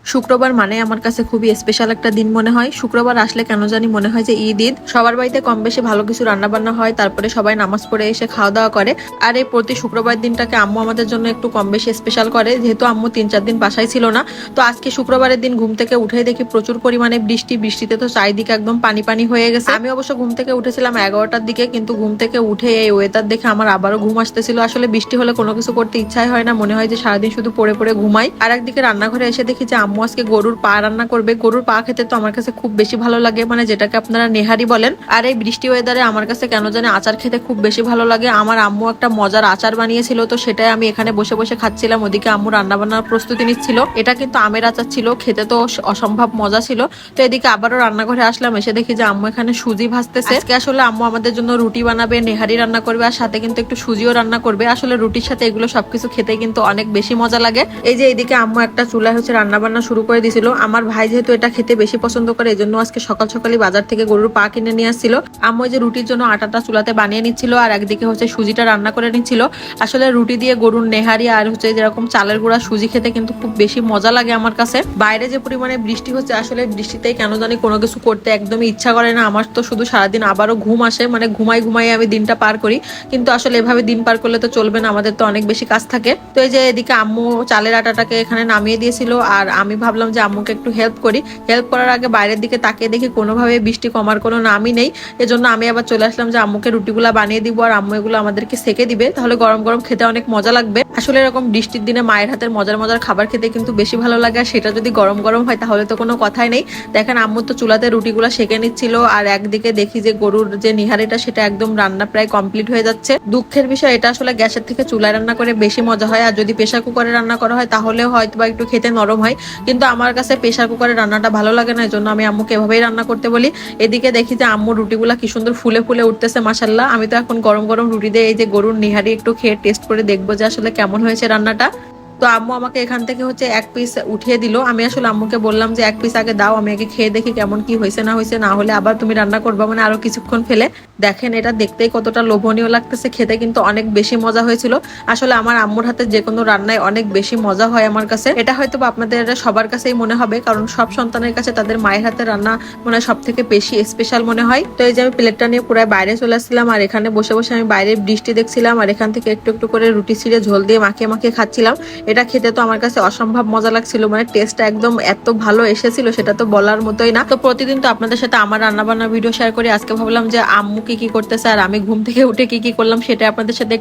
শুক্রবার মানে আমার কাছে খুবই স্পেশাল একটা দিন মনে হয়। শুক্রবার আসলে কেন জানি মনে হয় যে ঈদ সবার বাড়িতে কম বেশি ভালো কিছু রান্না বান্না হয়, তারপরে সবাই নামাজ পড়ে এসে খাওয়া দাওয়া করে। আর এই প্রতি শুক্রবার দিনটাকে আম্মু আমাদের জন্য একটু কম বেশি স্পেশাল করে, যেহেতু আম্মু 3-4 দিন বাসায় ছিল না। তো আজকে শুক্রবারের দিন ঘুম থেকে উঠে দেখি প্রচুর পরিমাণে বৃষ্টিতে তো চারিদিকে একদম পানি পানি হয়ে গেছে। আমি অবশ্য ঘুম থেকে উঠেছিলাম 11টার দিকে, কিন্তু ঘুম থেকে উঠে এই ওয়েদার দেখে আমার আবারও ঘুম আসতেছিল। আসলে বৃষ্টি হলে কোনো কিছু করতে ইচ্ছাই হয় না, মনে হয় যে সারাদিন শুধু পড়ে পড়ে ঘুমাই। আর একদিকে রান্নাঘরে এসে দেখি যে আম্মু আজকে গরুর পা রান্না করবে। গরুর পা খেতে তো আমার কাছে খুব বেশি ভালো লাগে, মানে যেটাকে আপনারা নেহারি বলেন। আর এই বৃষ্টি ওয়েদারে আমার কাছে কেন জানি আচার খেতে খুব বেশি ভালো লাগে। আমার আম্মু একটা মজার আচার বানিয়েছিল, তো সেটাই আমি এখানে বসে বসে খাচ্ছিলাম। ওদিকে আম্মু রান্না বান্নার প্রস্তুতি নিচ্ছিল। এটা কিন্তু আমের আচার ছিল, খেতে তো অসম্ভব মজা ছিল। তো এদিকে আবারও রান্নাঘরে আসলাম, এসে দেখি যে আম্মু এখানে সুজি ভাজতেছে। আজকে আসলে আম্মু আমাদের জন্য রুটি বানাবে, নেহারি রান্না করবে, আর সাথে কিন্তু একটু সুজিও রান্না করবে। আসলে রুটির সাথে এগুলো সবকিছু খেতে কিন্তু অনেক বেশি মজা লাগে। এই যে এদিকে আম্মু একটা চুলায় হচ্ছে রান্না বান্না শুরু করে দিয়েছিল। আমার ভাই যেহেতু এটা খেতে বেশি পছন্দ করে, এজন্য আজকে সকাল সকালই বাজার থেকে গরুর পা কিনে নিয়ে আসছিল। আম্মু যে রুটির জন্য আটাটা চুলাতে বানিয়ে নিচ্ছিল, আর একদিকে হচ্ছে সুজিটা রান্না করে নিচ্ছিল। আসলে রুটি দিয়ে গরুর নেহারি আর হচ্ছে যেরকম চালের গুঁড়া সুজি খেতে কিন্তু খুব বেশি মজা লাগে আমার কাছে। বাইরে যে পরিমাণে বৃষ্টি হচ্ছে, আসলে বৃষ্টিতেই কেন জানি কোনো কিছু করতে একদমই ইচ্ছা করে না। আমার তো শুধু সারাদিন আবারও ঘুম আসে, মানে ঘুমাই ঘুমাই আমি দিনটা পার করি। কিন্তু আসলে এভাবে দিন পার করলে তো চলবে না, আমাদের তো অনেক বেশি কাজ থাকে। তো এই যে এদিকে আম্মু চালের আটাটাকে এখানে নামিয়ে দিয়েছিল, আর আমি ভাবলাম যে আম্মুকে একটু হেল্প করি। হেল্প করার আগে বাইরের দিকে তাকিয়ে দেখি কোনোভাবে বৃষ্টি কমার কোনো নামই নেই। এজন্য আমি আবার চলে আসলাম যে আম্মুকে রুটিগুলা বানিয়ে দিব, আর আম্মু এগুলো আমাদেরকে সেকে দিবে, তাহলে গরম গরম খেতে অনেক মজা লাগবে। আসলে এরকম বৃষ্টির দিনে মায়ের হাতের মজার মজার খাবার খেতে কিন্তু বেশি ভালো লাগে, আর সেটা যদি গরম গরম হয় তাহলে তো কোনো কথাই নেই। দেখেন আম্মু তো চুলাতে রুটিগুলা সেকে নিচ্ছিল, আর একদিকে দেখি যে গরুর যে নিহারিটা সেটা একদম রান্না প্রায় কমপ্লিট হয়ে যাচ্ছে। দুঃখের বিষয় এটা, আসলে গ্যাসের থেকে চুলায় রান্না করে বেশি মজা হয়, আর যদি প্রেসার কুকারে রান্না করা হয় তাহলে হয়তো বা একটু খেতে নরম হয়। কিন্তু আমার কাছে প্রেসার কুকারে রান্নাটা ভালো লাগে না, এজন্য আমি আম্মুকে এভাবেই রান্না করতে বলি। এদিকে দেখি যে আম্মু রুটিগুলা কি সুন্দর ফুলে ফুলে উঠতেছে, মাশাল্লাহ। আমি তো এখন গরম গরম রুটি দিয়ে এই যে গরুর নিহারি একটু খেয়ে টেস্ট করে দেখবো যে আসলে কেমন হয়েছে রান্নাটা। তো আম্মু আমাকে এখান থেকে হচ্ছে এক পিস উঠিয়ে দিল। আমি আসলে আম্মুকে বললাম যে এক পিস আগে দাও, আমি আগে খেয়ে দেখি কেমন কি হয়েছে না হয়েছে, না হলে আবার তুমি রান্না করবা মানে আরো কিছুক্ষণ ফেলে। দেখেন এটা দেখতেই কতটা লোভনীয় লাগতেছে, খেতে কিন্তু অনেক বেশি মজা হয়েছিল। আসলে আমার আম্মুর হাতে যে কোনো রান্নায় অনেক বেশি মজা হয় আমার কাছে। এটা হয়তো আপনাদের সবার কাছেই মনে হবে, কারণ সব সন্তানের কাছে তাদের মায়ের হাতে রান্না মনে হয় সব থেকে বেশি স্পেশাল মনে হয়। তো এই যে আমি প্লেটটা নিয়ে পুরো বাইরে চলে আসছিলাম, আর এখানে বসে বসে আমি বাইরে বৃষ্টি দেখছিলাম, আর এখান থেকে একটু একটু করে রুটি ছিঁড়ে ঝোল দিয়ে মাখিয়ে মাখিয়ে খাচ্ছিলাম। এটা খেতে তো আমার কাছে অসম্ভব মজা লাগছিল, মানে টেস্টটা একদম এত ভালো এসেছিল সেটা তো বলার মতোই না। তো প্রতিদিন তো আপনাদের সাথে আমার রান্না বান্নার ভিডিও শেয়ার করি, আজকে ভাবলাম যে আম্মু কি কি করতেছে আর আমি ঘুম থেকে উঠে কি কি করলাম সেটা আপনাদের সাথে একটু